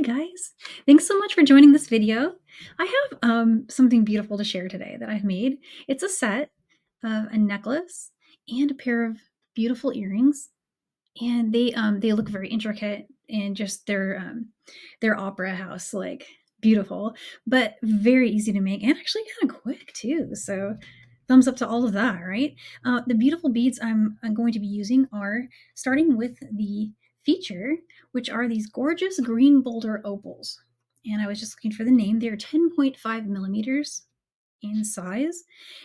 guys, thanks so much for joining this video. I have something beautiful to share today that I've made. It's a set of a necklace and a pair of beautiful earrings, and they look very intricate and just their opera house like beautiful, but very easy to make and actually kind of quick too. So thumbs up to all of that, right? The beautiful beads I'm going to be using are starting with the feature, which are these gorgeous green boulder opals. And I was just looking for the name. They're 10.5 millimeters in size.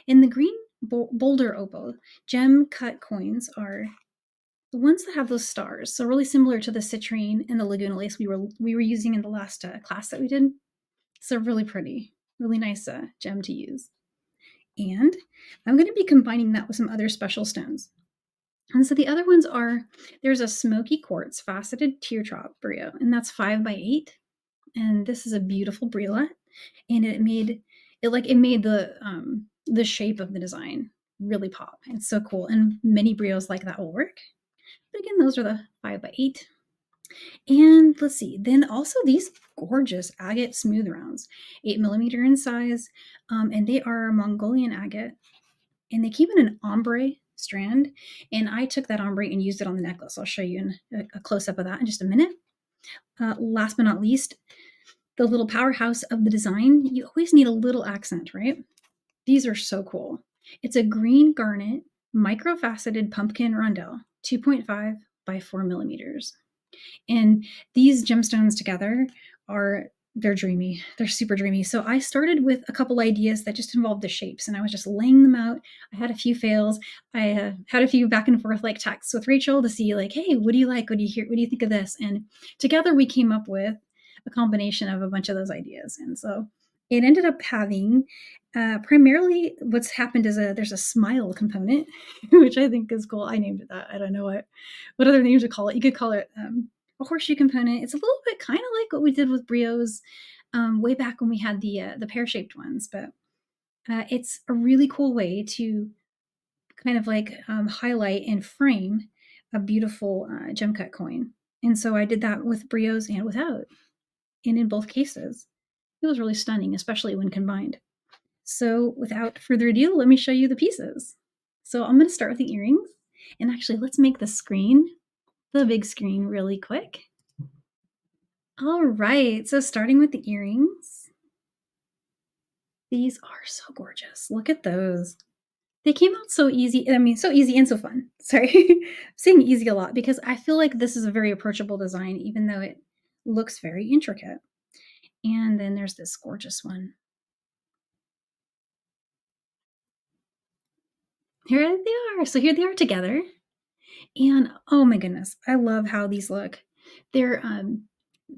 And the green boulder opal gem cut coins are the ones that have those stars. So really similar to the citrine and the Laguna lace we were using in the last class that we did. So really pretty, really nice gem to use. And I'm going to be combining that with some other special stones. And so the other ones are, there's a smoky quartz faceted teardrop brio, and that's 5x8. And this is a beautiful briolet, and it made the shape of the design really pop. It's so cool, and many brios like that will work. But again, those are the 5x8. And let's see, then also these gorgeous agate smooth rounds, 8mm in size, and they are Mongolian agate, and they keep in an ombre strand. And I took that ombre and used it on the necklace. I'll show you a close-up of that in just a minute. Last but not least, the little powerhouse of the design, you always need a little accent, right? These are so cool. It's a green garnet micro-faceted pumpkin rondelle, 2.5 by 4 millimeters. And these gemstones together they're dreamy. They're super dreamy. So I started with a couple ideas that just involved the shapes, and I was just laying them out. I had a few fails. I had a few back and forth like texts with Rachel to see like, hey, what do you like? What do you hear? What do you think of this? And together we came up with a combination of a bunch of those ideas. And so it ended up having primarily what's happened is there's a smile component, which I think is cool. I named it that. I don't know what other names to call it. You could call it a horseshoe component. It's a little bit kind of like what we did with brios way back when we had the pear-shaped ones, but it's a really cool way to kind of like highlight and frame a beautiful gem cut coin. And so I did that with brios and without. And in both cases, it was really stunning, especially when combined. So without further ado, let me show you the pieces. So I'm going to start with the earrings. And actually, let's make the big screen really quick. All right, so starting with the earrings. These are so gorgeous. Look at those. They came out so easy. I mean, so easy and so fun. Sorry, I'm saying easy a lot because I feel like this is a very approachable design, even though it looks very intricate. And then there's this gorgeous one. Here they are. So here they are together. And oh my goodness, I love how these look. They're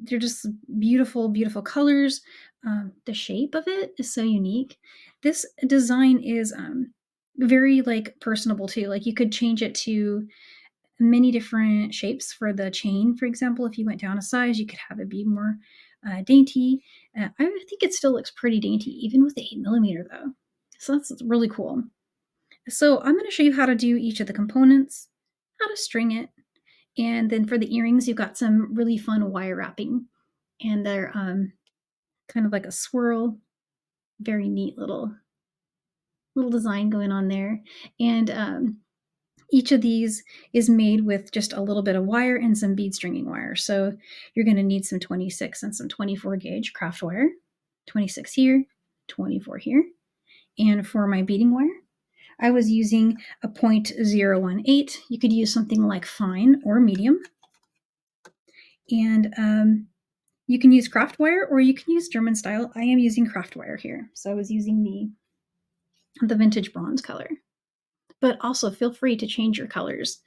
just beautiful, beautiful colors. The shape of it is so unique. This design is very like personable too. Like you could change it to many different shapes for the chain. For example, if you went down a size, you could have it be more dainty. I think it still looks pretty dainty, even with the 8mm though. So that's really cool. So I'm going to show you how to do each of the components, how to string it, and then for the earrings, you've got some really fun wire wrapping, and they're kind of like a swirl, very neat little design going on there. And each of these is made with just a little bit of wire and some bead stringing wire. So you're going to need some 26 and some 24 gauge craft wire, 26 here, 24 here. And for my beading wire, I was using a 0.018. You could use something like fine or medium. And you can use craft wire or you can use German style. I am using craft wire here. So I was using the vintage bronze color. But also feel free to change your colors.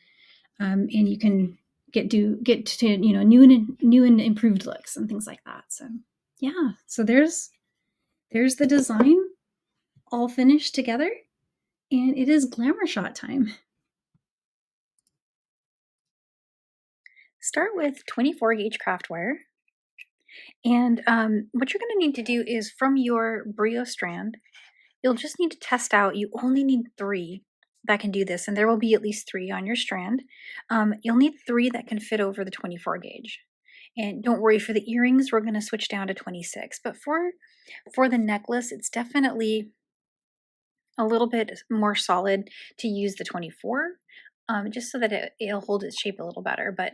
And you can get to new and improved looks and things like that. So yeah, so there's the design all finished together, and it is glamour shot time. Start with 24 gauge craft wire, and what you're going to need to do is from your brio strand, you'll just need to test out. You only need 3 that can do this, and there will be at least 3 on your strand. You'll need 3 that can fit over the 24 gauge. And don't worry, for the earrings, we're going to switch down to 26. But for the necklace, it's definitely a little bit more solid to use the 24, just so that it'll hold its shape a little better. But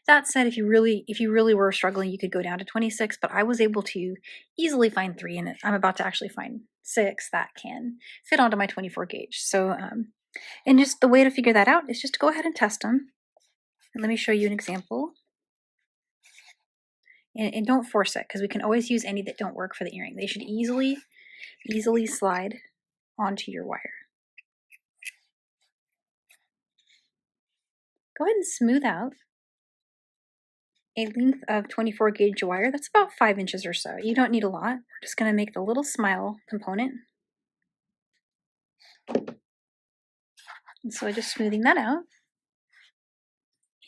that said, if you really were struggling, you could go down to 26. But I was able to easily find 3, and I'm about to actually find 6 that can fit onto my 24 gauge. So, and just the way to figure that out is just to go ahead and test them. And let me show you an example. And don't force it, because we can always use any that don't work for the earring. They should easily slide onto your wire. Go ahead and smooth out a length of 24 gauge wire. That's about 5 inches or so. You don't need a lot. We're just going to make the little smile component. And so just smoothing that out,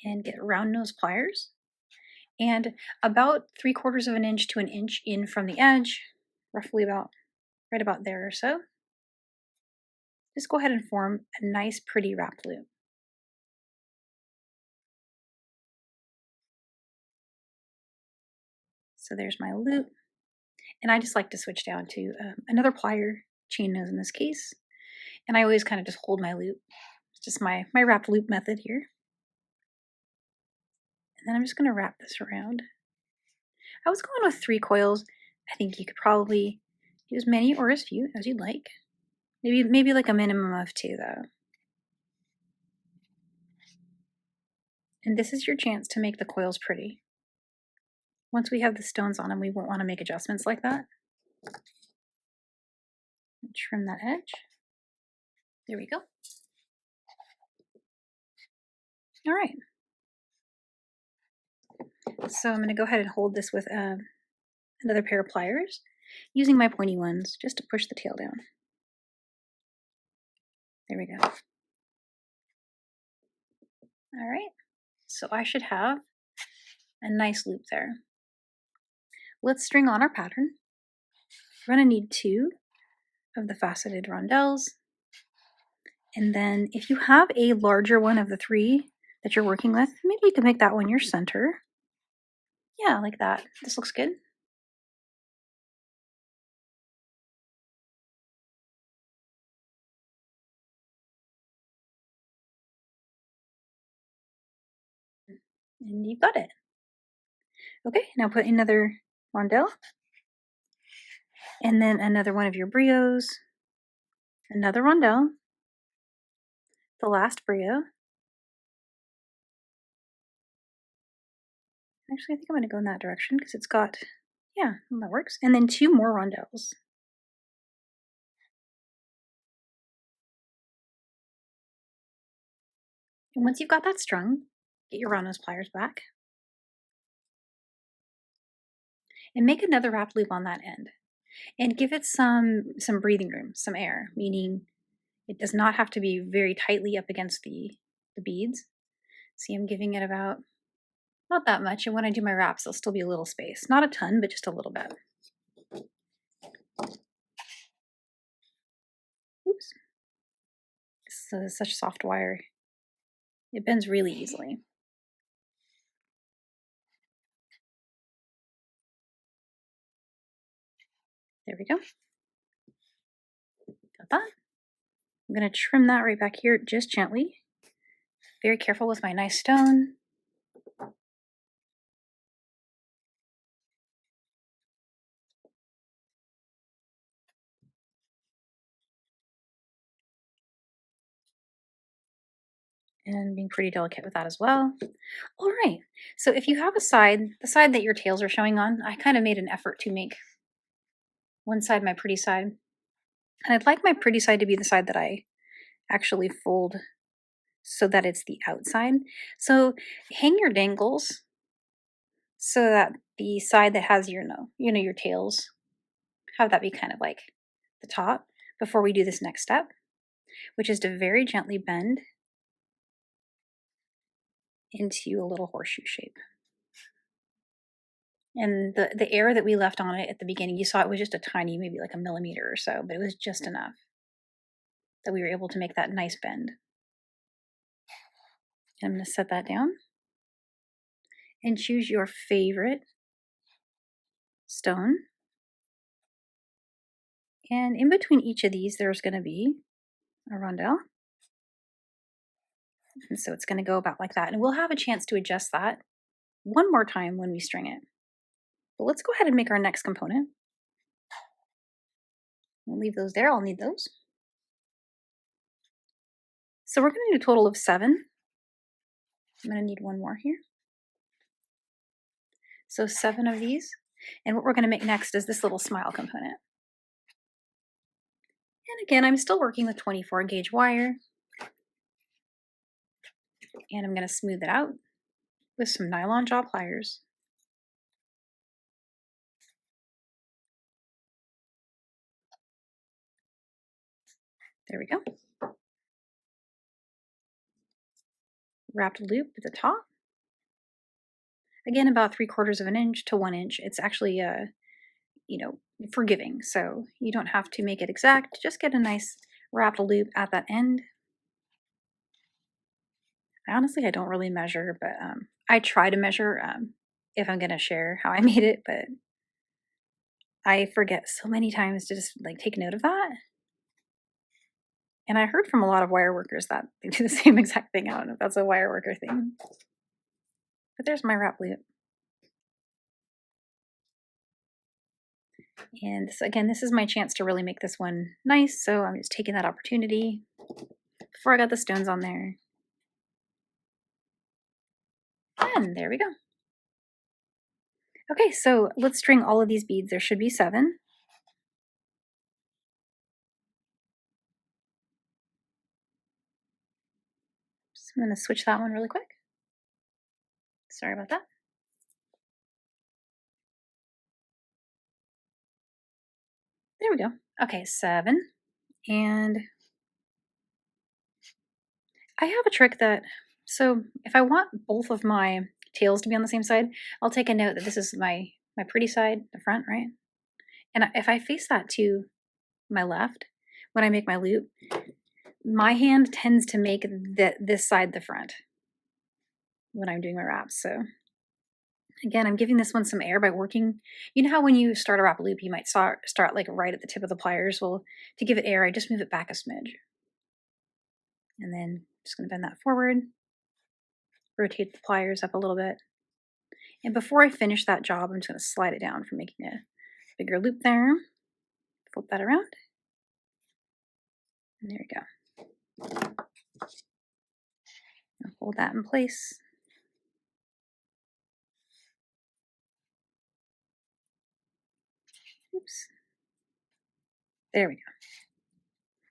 and get round nose pliers. And about 3/4 of an inch to an inch in from the edge, roughly about right about there or so. Just go ahead and form a nice pretty wrapped loop. So there's my loop. And I just like to switch down to another plier, chain nose in this case. And I always kind of just hold my loop. It's just my wrapped loop method here. And then I'm just going to wrap this around. I was going with 3 coils. I think you could probably do as many or as few as you'd like. Maybe like a minimum of 2 though. And this is your chance to make the coils pretty. Once we have the stones on them, we won't want to make adjustments like that. Trim that edge. There we go. All right. So I'm going to go ahead and hold this with another pair of pliers, using my pointy ones just to push the tail down. There we go. All right. So I should have a nice loop there. Let's string on our pattern. We're going to need 2 of the faceted rondelles. And then if you have a larger one of the 3 that you're working with, maybe you can make that one your center. Yeah, like that. This looks good. And you've got it. Okay, now put another rondelle. And then another one of your brios. Another rondelle. The last brio. Actually, I think I'm going to go in that direction because it's got, yeah, that works. And then 2 more rondelles. And once you've got that strung, get your round nose pliers back. And make another wrap loop on that end. And give it some breathing room, some air, meaning it does not have to be very tightly up against the beads. See, I'm giving it about, not that much. And when I do my wraps, there'll still be a little space. Not a ton, but just a little bit. Oops. This is such soft wire. It bends really easily. There we go. Got that. I'm going to trim that right back here just gently. Very careful with my nice stone. And being pretty delicate with that as well. All right, so if you have a side, the side that your tails are showing on, I kind of made an effort to make one side my pretty side. And I'd like my pretty side to be the side that I actually fold so that it's the outside. So hang your dangles so that the side that has your your tails, have that be kind of like the top before we do this next step, which is to very gently bend into a little horseshoe shape. And the air that we left on it at the beginning, you saw it was just a tiny, maybe like a millimeter or so, but it was just enough that we were able to make that nice bend. And I'm going to set that down. and choose your favorite stone. And in between each of these, there's going to be a rondelle. And so it's going to go about like that. And we'll have a chance to adjust that one more time when we string it. But let's go ahead and make our next component. We'll leave those there. I'll need those. So we're going to do a total of 7. I'm going to need one more here. So 7 of these. And what we're going to make next is this little smile component. And again, I'm still working with 24 gauge wire. And I'm going to smooth it out with some nylon jaw pliers. There we go. Wrapped loop at the top. Again, about 3/4 of an inch to 1 inch. It's actually, forgiving. So you don't have to make it exact. Just get a nice wrapped loop at that end. Honestly, I don't really measure, but I try to measure if I'm going to share how I made it, but I forget so many times to just like take note of that. And I heard from a lot of wire workers that they do the same exact thing. I don't know if that's a wire worker thing. But there's my wrap loop. And this is my chance to really make this one nice. So I'm just taking that opportunity before I got the stones on there. And there we go. Okay, so let's string all of these beads. There should be 7. So I'm going to switch that one really quick. Sorry about that. There we go. Okay, 7. And I have a trick so if I want both of my tails to be on the same side, I'll take a note that this is my pretty side, the front, right? And if I face that to my left, when I make my loop, my hand tends to make this side the front when I'm doing my wraps. So again, I'm giving this one some air by working. You know how when you start a wrap loop, you might start like right at the tip of the pliers? Well, to give it air, I just move it back a smidge. And then just going to bend that forward, rotate the pliers up a little bit. And before I finish that job, I'm just going to slide it down for making a bigger loop there. Flip that around. And there we go. I'll hold that in place. Oops. There we go.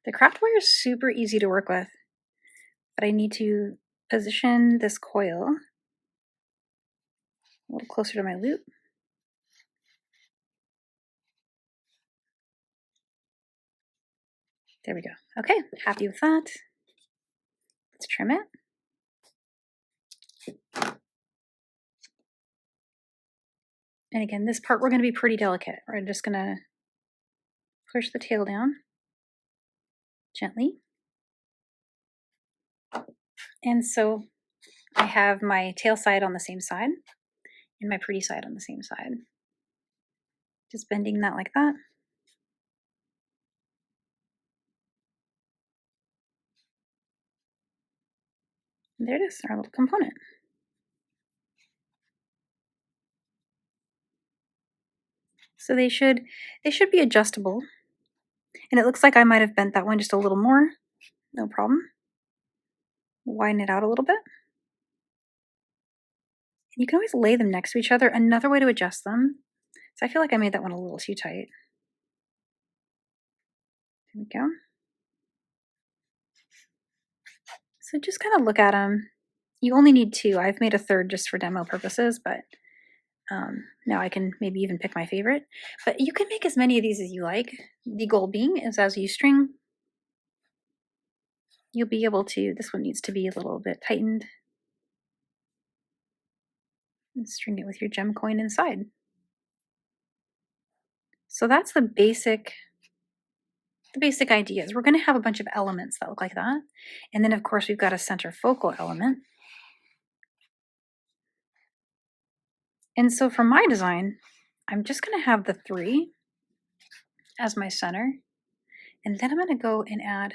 The craft wire is super easy to work with, but I need to position this coil a little closer to my loop. There we go. Okay, happy with that. Let's trim it. And again, this part we're going to be pretty delicate. We're just going to push the tail down gently. And so I have my tail side on the same side and my pretty side on the same side. Just bending that like that. And there it is, our little component. So they should be adjustable. And it looks like I might have bent that one just a little more. No problem. Widen it out a little bit. And you can always lay them next to each other. Another way to adjust them. So I feel like I made that one a little too tight. There we go. So just kind of look at them. You only need 2. I've made a third just for demo purposes, but now I can maybe even pick my favorite. But you can make as many of these as you like. The goal being is as you string, you'll be able to, this one needs to be a little bit tightened. And string it with your gem coin inside. So that's the basic ideas. We're going to have a bunch of elements that look like that. And then of course we've got a center focal element. And so for my design, I'm just going to have the 3 as my center. And then I'm going to go and add,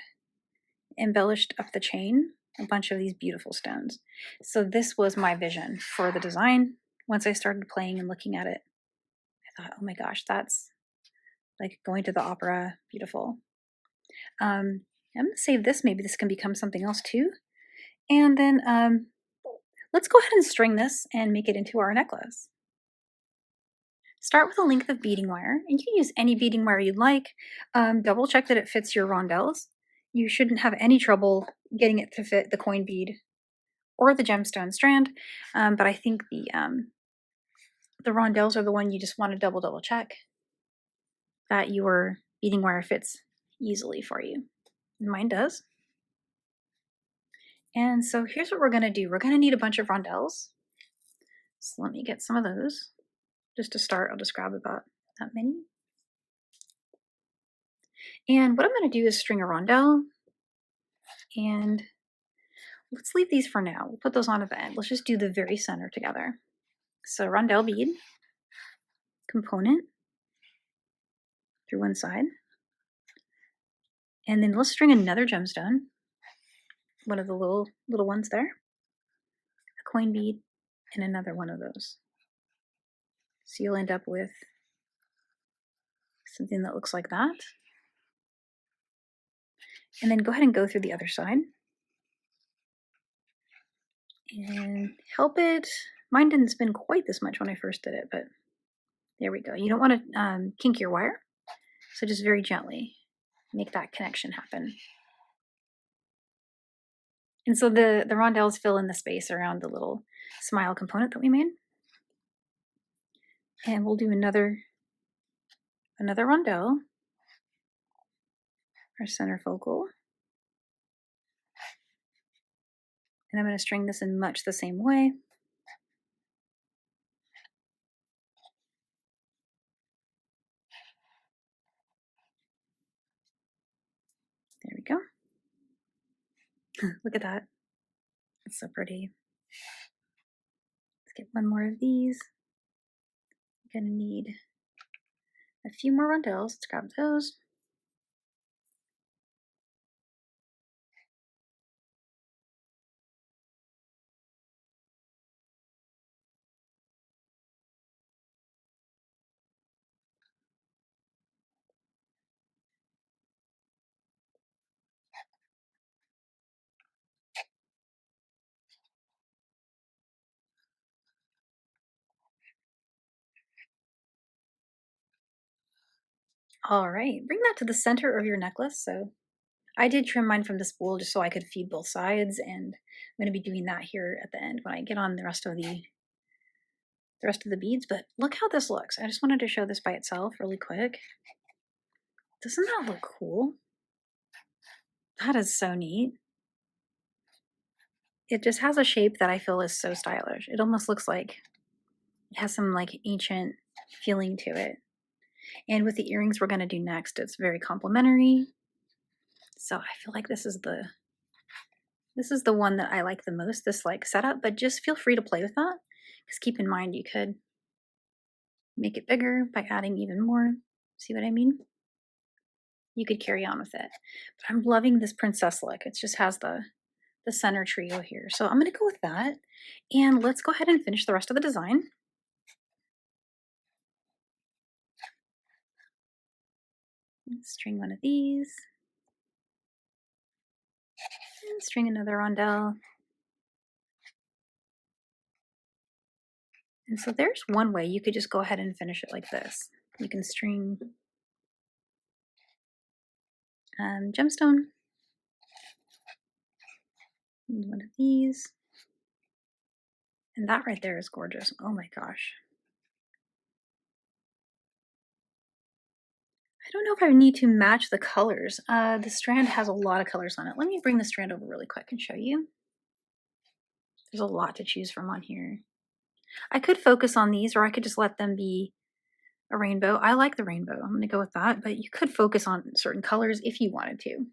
embellished up the chain, a bunch of these beautiful stones. So this was my vision for the design. Once I started playing and looking at it, I thought, oh my gosh, that's like going to the opera, beautiful. I'm going to save this. Maybe this can become something else too. And then let's go ahead and string this and make it into our necklace. Start with a length of beading wire, and you can use any beading wire you'd like. Double check that it fits your rondelles. You shouldn't have any trouble getting it to fit the coin bead or the gemstone strand, but I think the rondelles are the one you just want to double check that your beading wire fits easily for you. And mine does. And so here's what we're going to do. We're going to need a bunch of rondelles. So let me get some of those. Just to start, I'll just grab about that many. And what I'm going to do is string a rondelle. And let's leave these for now. We'll put those on at the end. Let's just do the very center together. So rondelle bead, component through one side. And then let's string another gemstone, one of the little ones there, a coin bead, and another one of those. So you'll end up with something that looks like that. And then go ahead and go through the other side. And help it. Mine didn't spin quite this much when I first did it, but there we go. You don't want to kink your wire, so just very gently make that connection happen. And so the rondelles fill in the space around the little smile component that we made. And we'll do another rondelle, our center focal. And I'm going to string this in much the same way. There we go. Look at that. It's so pretty. Let's get one more of these. I'm going to need a few more rondelles. Let's grab those. All right, bring that to the center of your necklace. So I did trim mine from the spool just so I could feed both sides, and I'm going to be doing that here at the end when I get on the rest of the beads. But look how this looks. I just wanted to show this by itself really quick. Doesn't that look cool? That is so neat. It just has a shape that I feel is so stylish. It almost looks like it has some like ancient feeling to it. And with the earrings we're going to do next, it's very complimentary. So I feel like this is the one that I like the most, this like setup, but just feel free to play with that. Because keep in mind, you could make it bigger by adding even more. See what I mean? You could carry on with it. But I'm loving this princess look. It just has the center trio here. So I'm going to go with that. And let's go ahead and finish the rest of the design. Let's string one of these. And string another rondelle. And so there's one way you could just go ahead and finish it like this. You can string gemstone, one of these, and that right there is gorgeous. Oh my gosh. I don't know if I need to match the colors. The strand has a lot of colors on it. Let me bring the strand over really quick and show you. There's a lot to choose from on here. I could focus on these, or I could just let them be a rainbow. I like the rainbow. I'm going to go with that, but you could focus on certain colors if you wanted to.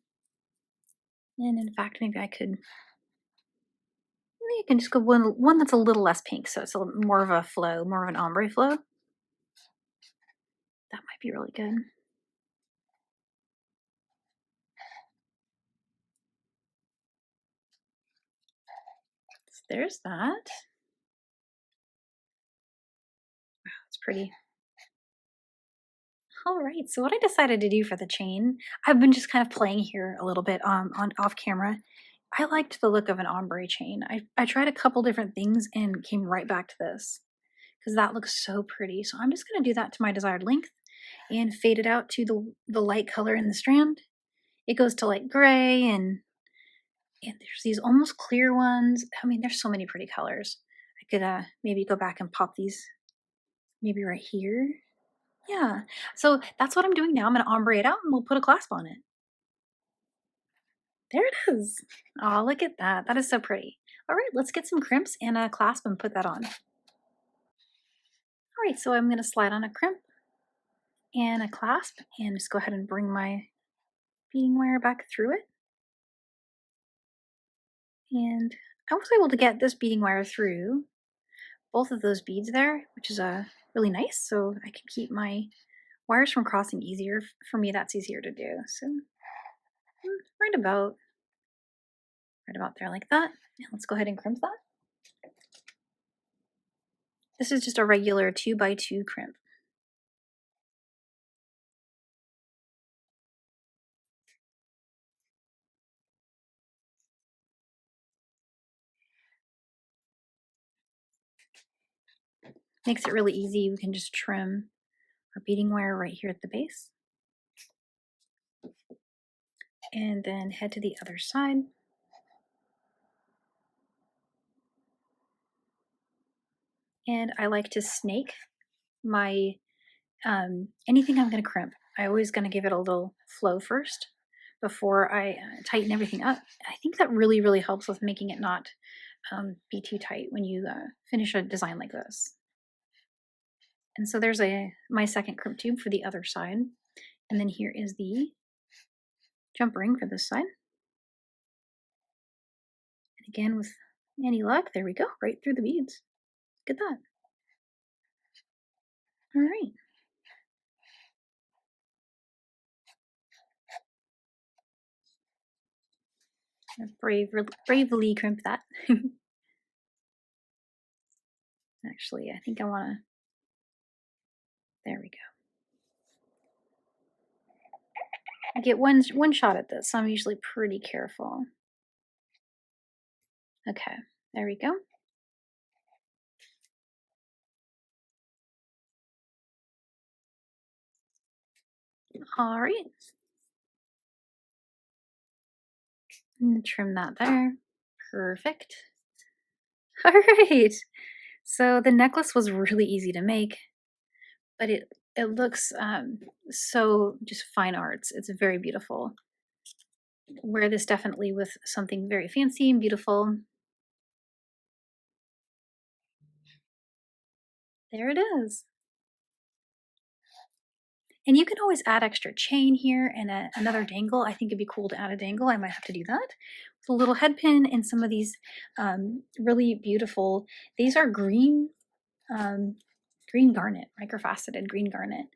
And in fact, maybe I could you can just go one that's a little less pink, so it's more of a flow, more of an ombre flow. That might be really good. So there's that. Wow, it's pretty. All right, so what I decided to do for the chain, I've been just kind of playing here a little bit on off camera. I liked the look of an ombre chain. I tried a couple different things and came right back to this because that looks so pretty. So I'm just going to do that to my desired length and fade it out to the light color in the strand. It goes to like gray and there's these almost clear ones. I mean, there's so many pretty colors. I could maybe go back and pop these maybe right here. Yeah, so that's what I'm doing now. I'm going to ombre it out and we'll put a clasp on it. There it is. Oh, look at that. That is so pretty. All right, let's get some crimps and a clasp and put that on. All right, so I'm going to slide on a crimp and a clasp and just go ahead and bring my beading wire back through it. And I was able to get this beading wire through both of those beads there, which is really nice. So I can keep my wires from crossing easier. For me, that's easier to do. So right about there like that. And let's go ahead and crimp that. This is just a regular 2x2 crimp. Makes it really easy. We can just trim our beading wire right here at the base. And then head to the other side. And I like to snake my anything I'm going to crimp. I always going to give it a little flow first before I tighten everything up. I think that really, really helps with making it not be too tight when you finish a design like this. And so there's my second crimp tube for the other side. And then here is the jump ring for this side. And again, with any luck, there we go, right through the beads. Look at that. All right. Bravely crimp that. Actually, I think I want to. There we go. I get one shot at this, so I'm usually pretty careful. Okay, there we go. All right. And trim that there. Perfect. All right. So the necklace was really easy to make, but it looks so just fine arts. It's very beautiful. Wear this definitely with something very fancy and beautiful. There it is. And you can always add extra chain here and another dangle. I think it'd be cool to add a dangle. I might have to do that. With a little head pin and some of these really beautiful, these are green garnet, microfaceted green garnet.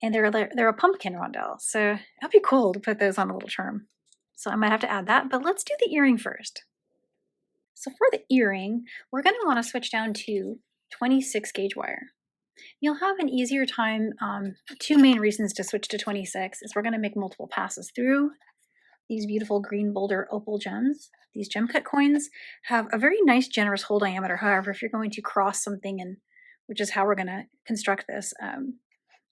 And they're a pumpkin rondelle. So that'd be cool to put those on a little charm. So I might have to add that, but let's do the earring first. So for the earring, we're gonna wanna switch down to 26 gauge wire. You'll have an easier time. Two main reasons to switch to 26 is we're going to make multiple passes through these beautiful green boulder opal gems. These gem cut coins have a very nice generous hole diameter. However, if you're going to cross something, and which is how we're going to construct this,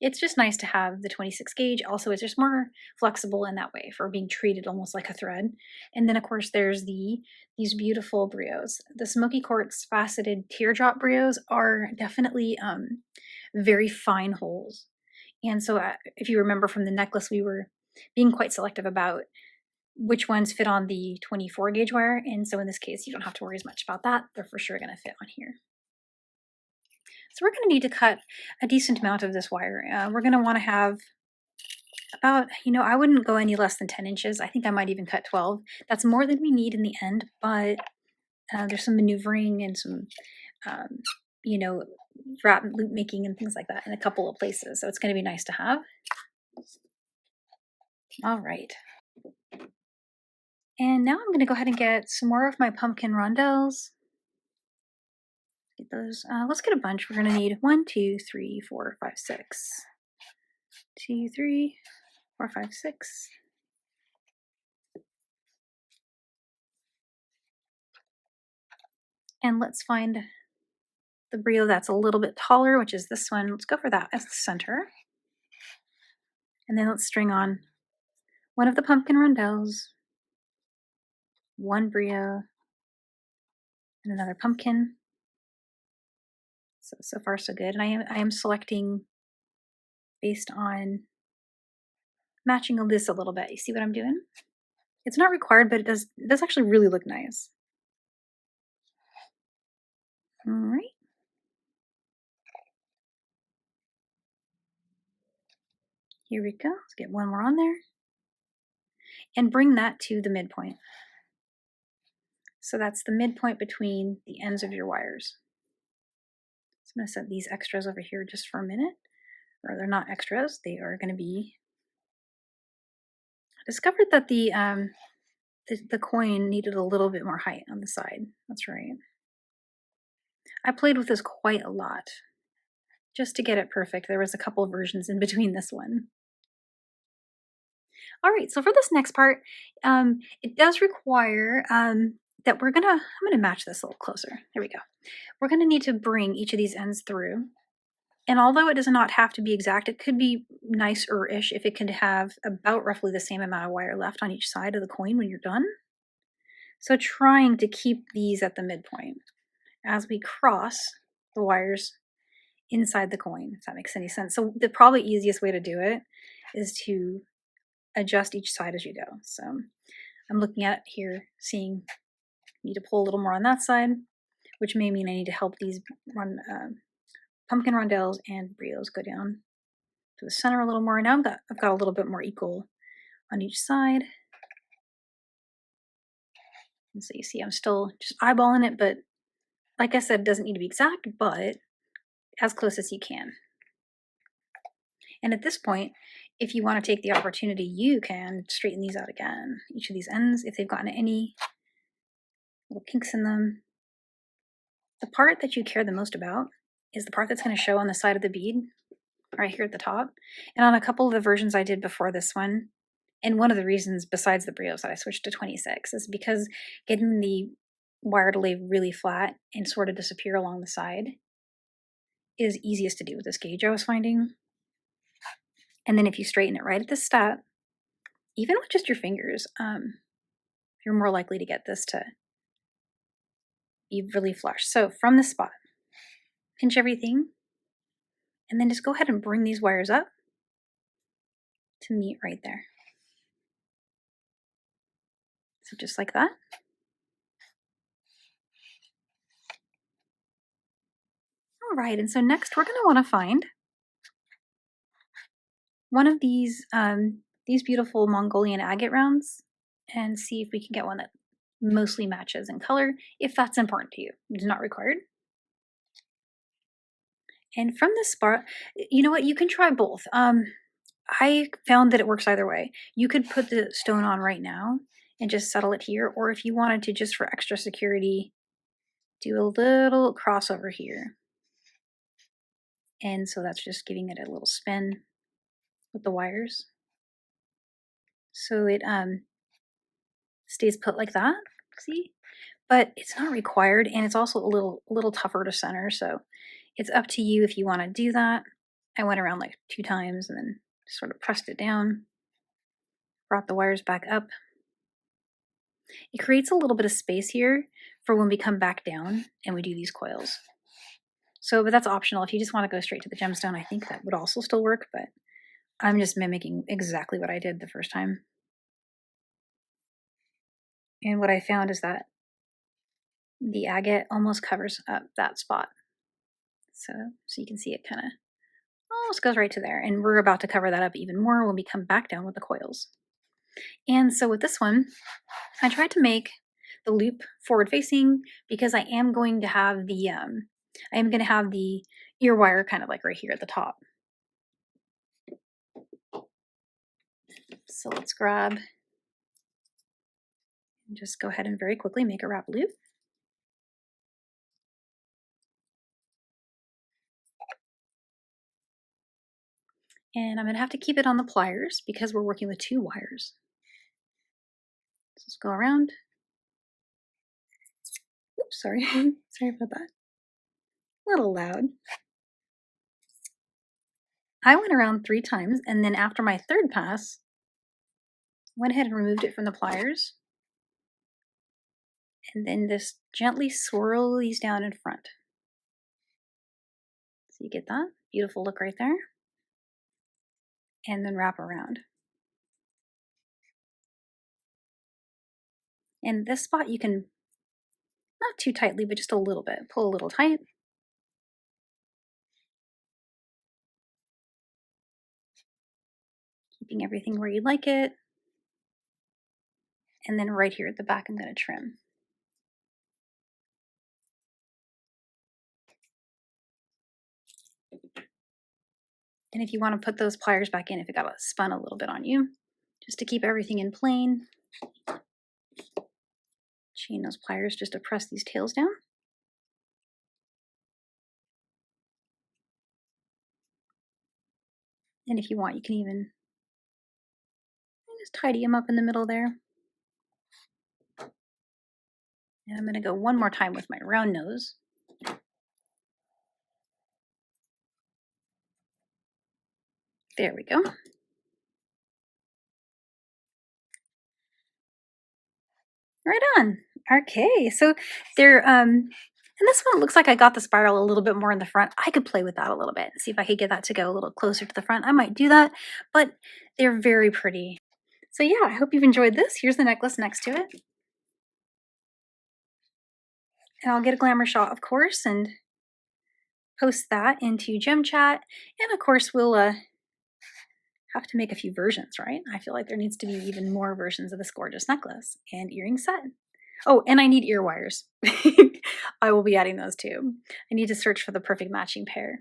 it's just nice to have the 26 gauge. Also, it's just more flexible in that way for being treated almost like a thread. And then of course there's these beautiful brios. The smoky quartz faceted teardrop brios are definitely very fine holes. And so if you remember from the necklace, we were being quite selective about which ones fit on the 24 gauge wire. And so in this case, you don't have to worry as much about that. They're for sure going to fit on here. So we're going to need to cut a decent amount of this wire. We're going to want to have about, I wouldn't go any less than 10 inches. I think I might even cut 12. That's more than we need in the end, but There's some maneuvering and some, um, you know, wrap loop making and things like that in a couple of places. So it's going to be nice to have. All right. And now I'm going to go ahead and get some more of my pumpkin rondelles. Get those. Let's get a bunch. We're going to need 1, 2, 3, 4, 5, 6. 2, 3, 4, 5, 6. And let's find the brio that's a little bit taller, which is this one. Let's go for that as the center. And then let's string on one of the pumpkin rondelles, one brio, and another pumpkin. So far so good. And I am selecting based on matching this a little bit. You see what I'm doing? It's not required, but it does actually really look nice. All right. Here we go. Let's get one more on there. And bring that to the midpoint. So that's the midpoint between the ends of your wires. So I'm going to set these extras over here just for a minute. Or they're not extras. They are going to be... I discovered that the coin needed a little bit more height on the side. That's right. I played with this quite a lot just to get it perfect. There was a couple of versions in between this one. All right, so for this next part, it does require that I'm gonna match this a little closer. There we go. We're gonna need to bring each of these ends through. And although it does not have to be exact, it could be nicer-ish if it could have about roughly the same amount of wire left on each side of the coin when you're done. So trying to keep these at the midpoint as we cross the wires inside the coin, if that makes any sense. So the probably easiest way to do it is to adjust each side as you go. So I'm looking at here, seeing need to pull a little more on that side, which may mean I need to help these pumpkin rondelles and brios go down to the center a little more. Now I've got a little bit more equal on each side. And so you see I'm still just eyeballing it, but like I said, it doesn't need to be exact, but as close as you can. And at this point, if you want to take the opportunity, you can straighten these out again. Each of these ends, if they've gotten any little kinks in them. The part that you care the most about is the part that's going to show on the side of the bead, right here at the top. And on a couple of the versions I did before this one, and one of the reasons besides the brios that I switched to 26 is because getting the wire to lay really flat and sort of disappear along the side is easiest to do with this gauge I was finding. And then if you straighten it right at the step, even with just your fingers, you're more likely to get this to be really flush. So from this spot, pinch everything, and then just go ahead and bring these wires up to meet right there. So just like that. All right, and so next we're going to want to find one of these beautiful Mongolian agate rounds and see if we can get one that mostly matches in color, if that's important to you. It's not required. And from this spot, you know what, you can try both. I found that it works either way. You could put the stone on right now and just settle it here, or if you wanted to, just for extra security, do a little crossover here. And so that's just giving it a little spin with the wires. So it stays put like that, see? But it's not required, and it's also a little tougher to center, so it's up to you if you want to do that. I went around like 2 times and then sort of pressed it down, brought the wires back up. It creates a little bit of space here for when we come back down and we do these coils. So, but that's optional. If you just want to go straight to the gemstone, I think that would also still work, but I'm just mimicking exactly what I did the first time. And what I found is that the agate almost covers up that spot. So you can see it kind of almost goes right to there. And we're about to cover that up even more when we come back down with the coils. And so with this one, I tried to make the loop forward facing because I am going to have the ear wire kind of like right here at the top. So let's grab and just go ahead and very quickly make a wrap loop. And I'm going to have to keep it on the pliers because we're working with 2 wires. So let's go around. Oops, sorry. Sorry about that. A little loud. I went around 3 times, and then after my 3rd pass, went ahead and removed it from the pliers. And then just gently swirl these down in front. So you get that beautiful look right there. And then wrap around. And this spot you can, not too tightly, but just a little bit, pull a little tight. Keeping everything where you like it. And then right here at the back, I'm going to trim. And if you want to put those pliers back in, if it got spun a little bit on you, just to keep everything in plane, chain those pliers just to press these tails down. And if you want, you can even just tidy them up in the middle there. And I'm going to go one more time with my round nose. There we go. Right on. Okay, so there, and this one looks like I got the spiral a little bit more in the front. I could play with that a little bit, see if I could get that to go a little closer to the front. I might do that, but they're very pretty. So yeah, I hope you've enjoyed this. Here's the necklace next to it. And I'll get a glamour shot, of course, and post that into Gem Chat. And of course, we'll have to make a few versions, right? I feel like there needs to be even more versions of this gorgeous necklace and earring set. Oh, and I need ear wires. I will be adding those too. I need to search for the perfect matching pair.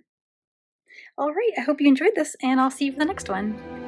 All right, I hope you enjoyed this, and I'll see you for the next one.